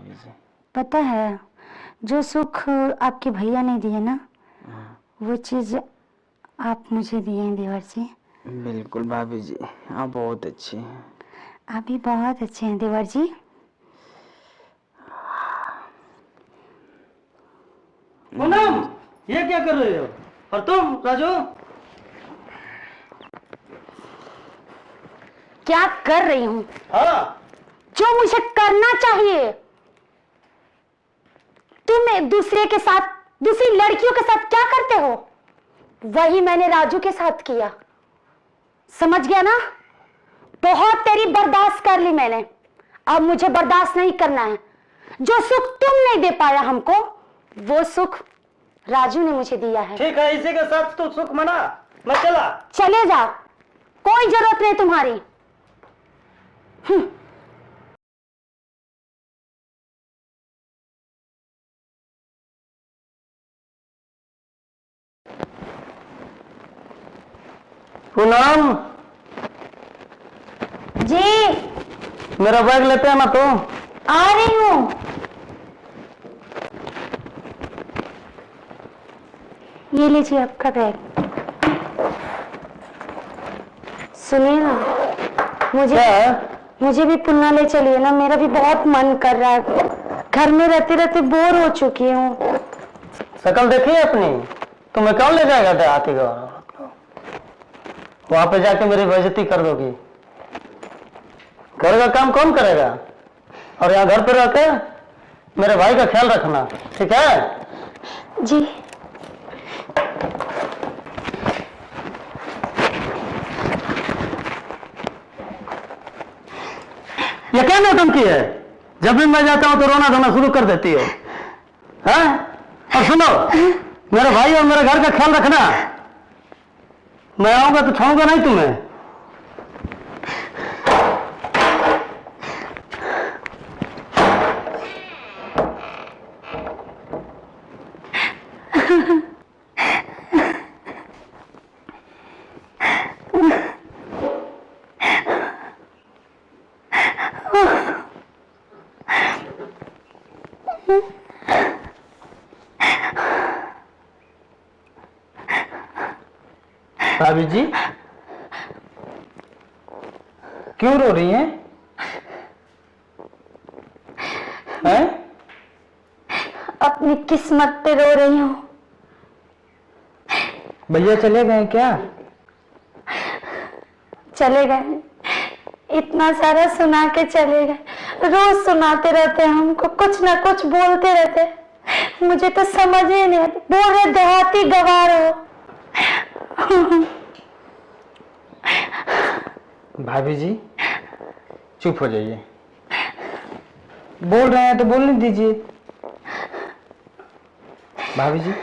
भाभी जी। पता है, जो सुख आपके भैया ने दिए ना, वो चीज आप मुझे दिए हैं देवर जी। बिल्कुल भाभी जी, आप बहुत अच्छी हैं। आप भी बहुत अच्छे हैं देवर जी। पूनम, ये क्या कर रहे हो? और तुम राजू? क्या कर रही हूँ? हाँ, जो मुझे करना चाहिए। तुम एक दूसरे के साथ, दूसरी लड़कियों के साथ क्या करते हो, वही मैंने राजू के साथ किया। समझ गया ना? बहुत तेरी बर्दाश्त कर ली मैंने, अब मुझे बर्दाश्त नहीं करना है। जो सुख तुम नहीं दे पाया हमको, वो सुख राजू ने मुझे दिया है। ठीक है, इसी के साथ तो सुख मना। मैं चला। चले जा, कोई जरूरत नहीं तुम्हारी। पूनम जी, मेरा बैग लेते आना तो। आ रही हूं। ये लीजिए आपका बैग। सुनिए ना, मुझे भी पुन्ना ले चलिए ना, मेरा भी बहुत मन कर रहा है। घर में रहते रहते बोर हो चुकी हूँ। शकल देखी अपनी? तुम्हें कौन ले जाएगा देहाती का? वहां पे जाके मेरी बेइज्जती कर दोगी। घर का काम कौन करेगा? और यहाँ घर पे रह के मेरे भाई का ख्याल रखना, ठीक है? जी। ये क्या नौटंकी है? जब भी मैं जाता हूं तो रोना धोना शुरू कर देती हो, हैं? और सुनो, मेरे भाई और मेरे घर का ख्याल रखना। मैं आऊंगा तो छोड़ूंगा नहीं तुम्हें। भाभी जी, क्यों रो रही हैं? हैं? अपनी किस्मत पे रो रही हूँ। भैया चले गए क्या? चले गए, इतना सारा सुना के चले गए। रोज सुनाते रहते हैं हमको, कुछ ना कुछ बोलते रहते। मुझे तो समझ ही नहीं आता। बोल रहे देहाती गवार हो। भाभी जी चुप हो जाइए। बोल रहे हैं तो बोलने दीजिए। भाभी जी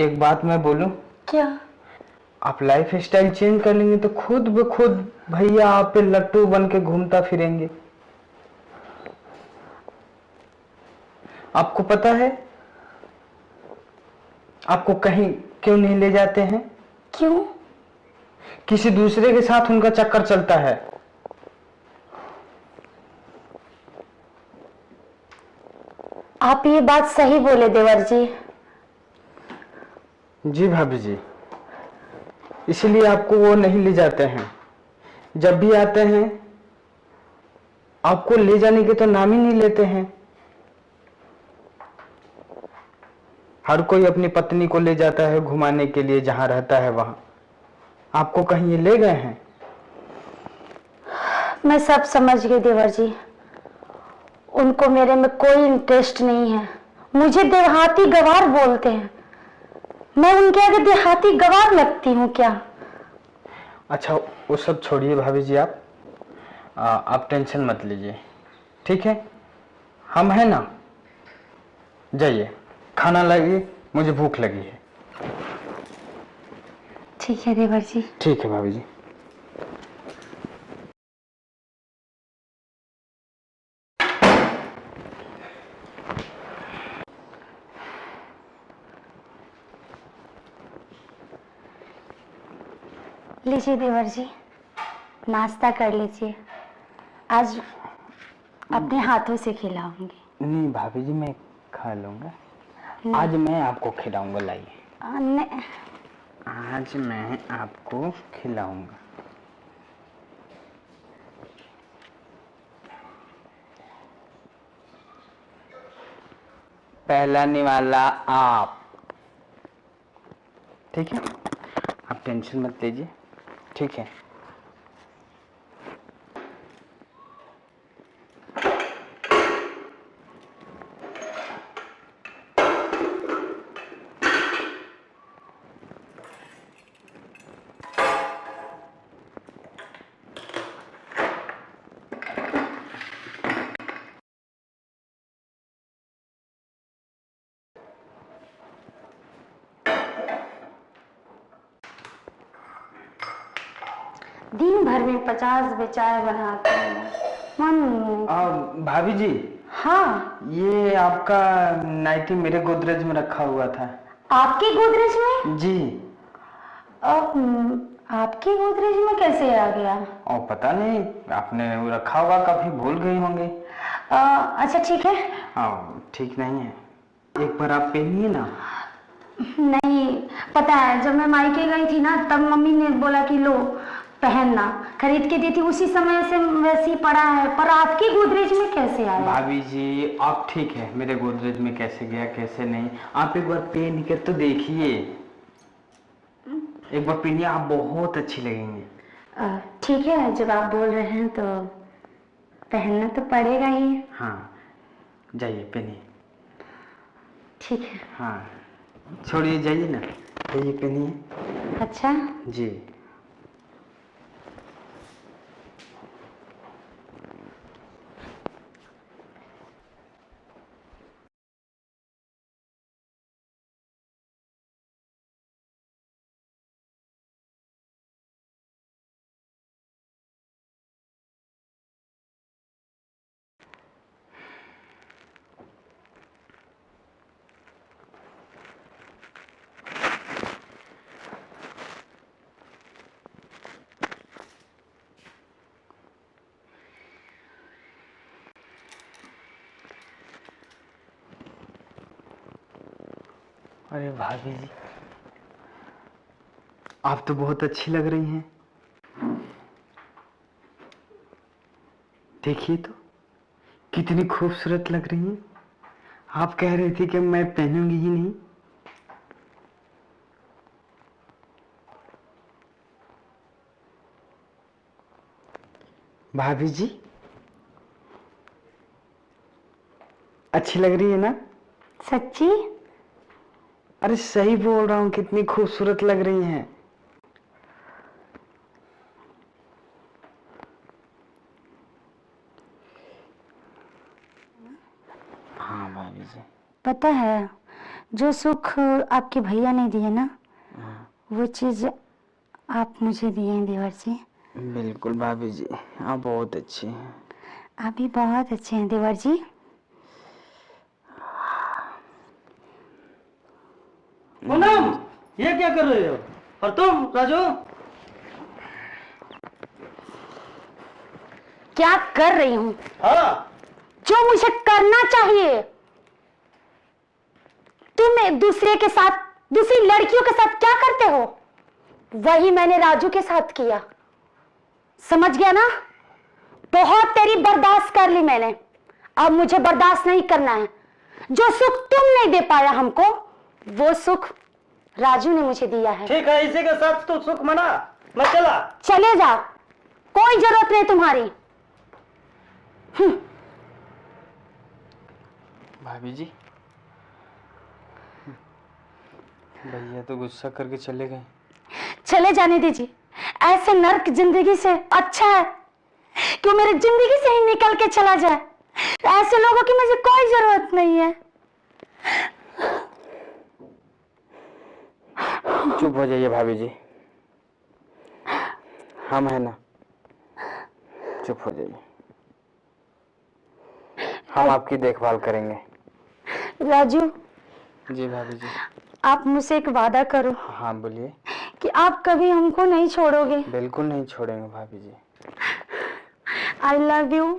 एक बात मैं बोलूं? क्या? आप लाइफ स्टाइल चेंज कर लेंगे तो खुद ब खुद भैया आप पे लट्टू बन के घूमता फिरेंगे। आपको पता है आपको कहीं क्यों नहीं ले जाते हैं? क्यों? किसी दूसरे के साथ उनका चक्कर चलता है। आप ये बात सही बोले देवर जी। जी भाभी जी, इसलिए आपको वो नहीं ले जाते हैं। जब भी आते हैं आपको ले जाने के तो नाम ही नहीं लेते हैं। हर कोई अपनी पत्नी को ले जाता है घुमाने के लिए जहां रहता है वहां। आपको कहीं ये ले गए हैं? मैं सब समझ गई देवर जी, उनको मेरे में कोई इंटरेस्ट नहीं है। मुझे देहाती गवार बोलते हैं, मैं उनके आगे देहाती गवार लगती हूँ क्या? अच्छा वो सब छोड़िए भाभी जी, आप टेंशन मत लीजिए, ठीक है? हम हैं ना, जाइए खाना लाइए, मुझे भूख लगी है। ठीक है देवर जी। ठीक है भाभी जी। लीजिए देवर जी, नाश्ता कर लीजिए। आज अपने हाथों से खिलाऊंगी। नहीं भाभी जी, मैं खा लूंगा। आज मैं आपको खिलाऊंगा, लाइए। आज मैं आपको खिलाऊंगा। पहला निवाला आप, ठीक है? आप टेंशन मत लीजिए, ठीक है? दिन भर में 50 चाय बनाते हैं, मन। भाभी जी, हाँ, ये आपका नाइटी मेरे गोदरेज में रखा हुआ था। आपके गोदरेज में? जी। आपके गोदरेज में कैसे आ गया? और पता नहीं, आपने वो रखा होगा, कभी भूल गई होंगे। अच्छा ठीक है। ठीक नहीं है, एक बार आप पहनिए ना। नहीं, पता है जब मैं मायके गई थी ना, तब मम्मी ने बोला कि लो पहनना, खरीद के दी थी, उसी समय से वैसे ही पड़ा है। पर आपकी गोदरेज में कैसे आया? भाभी जी, आप ठीक है, मेरे गोदरेज में कैसे गया कैसे नहीं, आप एक बार पहन के तो देखिए। एक बार पहनिए, आप बहुत अच्छी लगेंगी। ठीक है, जब आप बोल रहे हैं तो पहनना तो पड़ेगा ही। हाँ, जाइए पहनिए। ठीक है। हाँ, छोड़िए, जाइए ना, जाइए पहनिए। अच्छा जी। अरे भाभी जी, आप तो बहुत अच्छी लग रही हैं। देखिए तो, कितनी खूबसूरत लग रही हैं। आप कह रही थी कि मैं पहनूंगी ही नहीं। भाभी जी, अच्छी लग रही है ना? सच्ची? अरे सही बोल रहा हूँ, कितनी खूबसूरत लग रही हैं। हाँ भाभी जी। पता है, जो सुख आपके भैया ने दिए ना, वो चीज आप मुझे दिए हैं देवर जी। बिल्कुल भाभी जी, आप बहुत अच्छी हैं। आप भी बहुत अच्छे हैं देवर जी। पूनम, ये क्या कर रहे हो? और तुम राजू? क्या कर रही हूँ? हाँ, जो मुझे करना चाहिए। तुम एक दूसरे के साथ, दूसरी लड़कियों के साथ क्या करते हो, वही मैंने राजू के साथ किया। समझ गया ना? बहुत तेरी बर्दाश्त कर ली मैंने, अब मुझे बर्दाश्त नहीं करना है। जो सुख तुम नहीं दे पाया हमको, वो सुख राजू ने मुझे दिया है। ठीक है, इसी के साथ तो सुख मना। मैं चला। चले जा, कोई जरूरत नहीं तुम्हारी। भाभी जी, भैया तो गुस्सा करके चले गए। चले जाने दीजिए, ऐसे नर्क जिंदगी से अच्छा है कि वो मेरी जिंदगी से ही निकल के चला जाए। ऐसे लोगों की मुझे कोई जरूरत नहीं है। चुप हो जाइए भाभी जी, हम है ना, चुप हो जाइए, हम आपकी देखभाल करेंगे। राजू, जी भाभी जी। आप मुझसे एक वादा करो। हाँ बोलिए। कि आप कभी हमको नहीं छोड़ोगे। बिल्कुल नहीं छोड़ेंगे भाभी जी। I love you.